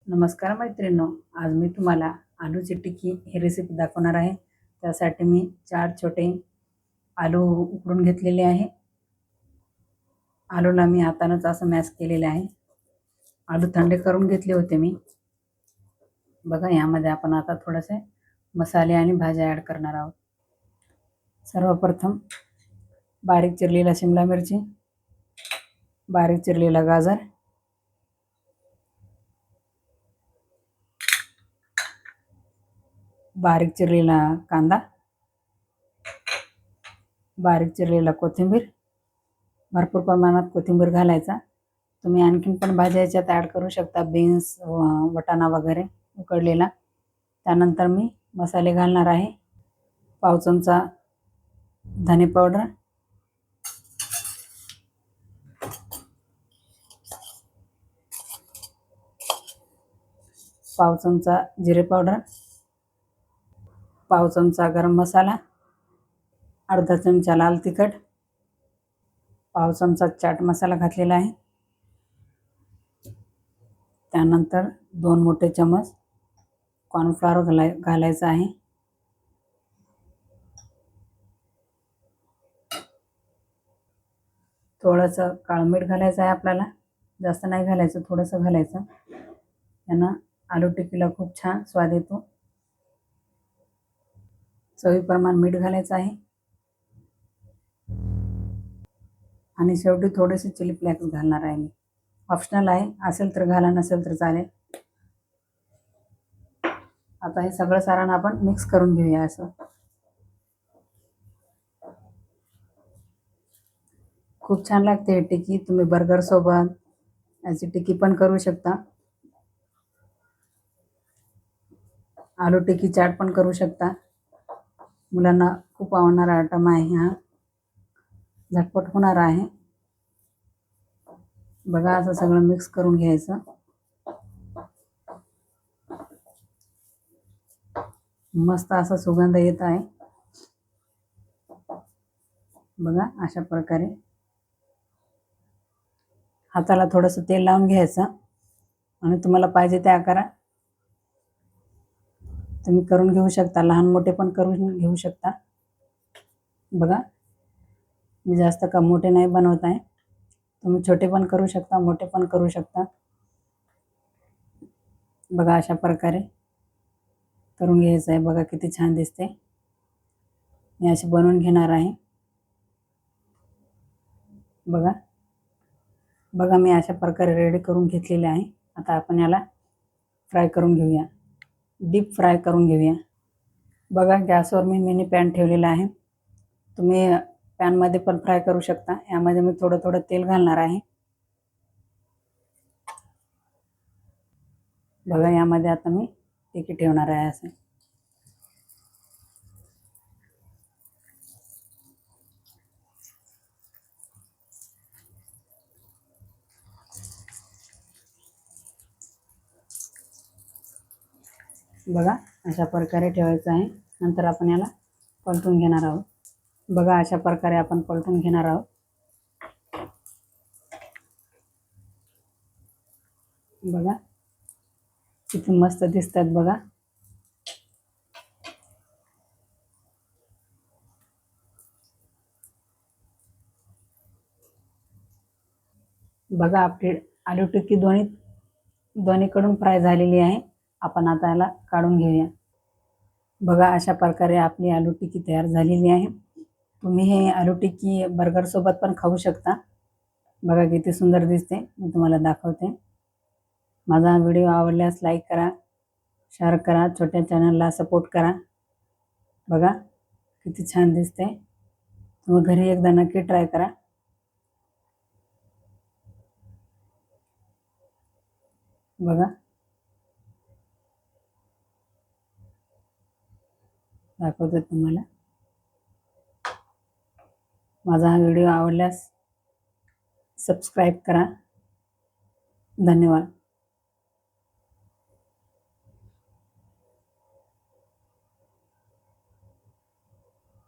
नमस्कार मैत्रिणींनो, आज मी तुम्हाला आलूची टिक्की ही रेसिपी दाखवणार आहे। त्यासाठी मी 4 छोटे आलू उकडून घेतलेले आहे। आलूला मी हातानेच असं मॅश केलेले आहे। आलू थंड करून घेतले होते मी। बघा, यामध्ये आपण आता थोडेसे मसाले आणि भाज्या ॲड करणार आहोत। सर्वप्रथम बारीक चिरलेला शिमला मिरची, बारीक चिरलेला गाजर, बारीक चिरलेला कांदा, बारीक चिरलेला कोथिंबीर। भरपूर प्रमाणात कोथिंबीर घालायचा। तुम्ही आणखीन पण भाज्या याच्यात ॲड करू शकता, बीन्स, वटाणा वगैरे उकडलेला। त्यानंतर मी मसाले घालणार आहे। पाव चमचा धने पावडर, पाव चमचा जिरे पावडर, पाव चमचा गरम मसाला, अर्धा चमचा लाल तिखट, पाव चमचा चाट मसाला घातलेला आहे। त्यानंतर 2 मोठे चमच कॉर्नफ्लॉवर घालायचा आहे। थोडंसं काळं मीठ घालायचं आहे आपल्याला, जास्त नाही घालायचं, थोडंसं घालायचं। यानं आलू टिक्कीला खूप छान स्वाद येतो। चवीप्रमाणे मीठ घालायचं आहे आणि शेवटी थोडेसे चिली फ्लेक्स घालणार आहे मी। ऑप्शनल आहे, असेल तर घाला, नसेल तर चालेल। आता हे सगळं सारण आपण मिक्स करून घेऊया। असं खूप छान लागते ही टिक्की। तुम्ही बर्गर सोबत याची टिक्की पण करू शकता, आलू टिक्की चाट पण करू शकता। मुलांना खूप आवडणारा आयटम आहे हा, झटपट होणार आहे। बघा, असं सगळं मिक्स करून घ्यायचं। मस्त असा सुगंध येत आहे। बघा, अशा प्रकारे हाताला थोडंसं तेल लावून घ्यायचं आणि तुम्हाला पाहिजे त्या आकारात तुम्ही करून घेऊ शकता। लहान मोठे पण करून घेऊ शकता। बघा, मी जास्त का मोठे नाही बनवत आहे, तुम्ही छोटे पण करू शकता, मोठे पण करू शकता। बघा, अशा प्रकारे करून घ्यायचं आहे। बघा किती छान दिसते। मी अशी बनवून घेणार आहे। बघा बघा, मी अशा प्रकारे रेडी करून घेतलेले आहे। आता आपण याला फ्राय करून घेऊया, डीप फ्राय करून घेऊया। बघा, गॅसवर मी मिनी पॅन ठेवलेला आहे। तुम्ही पॅनमध्ये पण फ्राय करू शकता। यामध्ये मी थोडं थोडं तेल घालणार आहे। बघा, यामध्ये आता मी टिक्की ठेवणार आहे। असं बघा, अशा प्रकारे ठेवायचं आहे। नंतर आपण याला पलटून घेणार आहोत। बघा, अशा प्रकारे आपण पलटून घेणार आहोत। बघा किती मस्त दिसतात। बघा, बघा आपली आलू टिक्की दोन्हीकडून फ्राय झालेली आहे। आपण आता याला काढून घेऊया। बघा, अशा प्रकारे आपली आलू टिक्की तयार झालेली आहे। तुम्ही हे आलू टिक्की बर्गर सोबत पण खाऊ शकता। बघा किती सुंदर दिसते, मी तुम्हाला दाखवते। माझा व्हिडिओ आवडल्यास लाईक करा, शेअर करा, छोट्या चॅनलला सपोर्ट करा। बघा किती छान दिसते। तुम्ही घरी एकदा नक्की ट्राय करा। बघा, दाखवते तुम्हाला। माझा हा व्हिडिओ आवडल्यास सबस्क्राईब करा। धन्यवाद।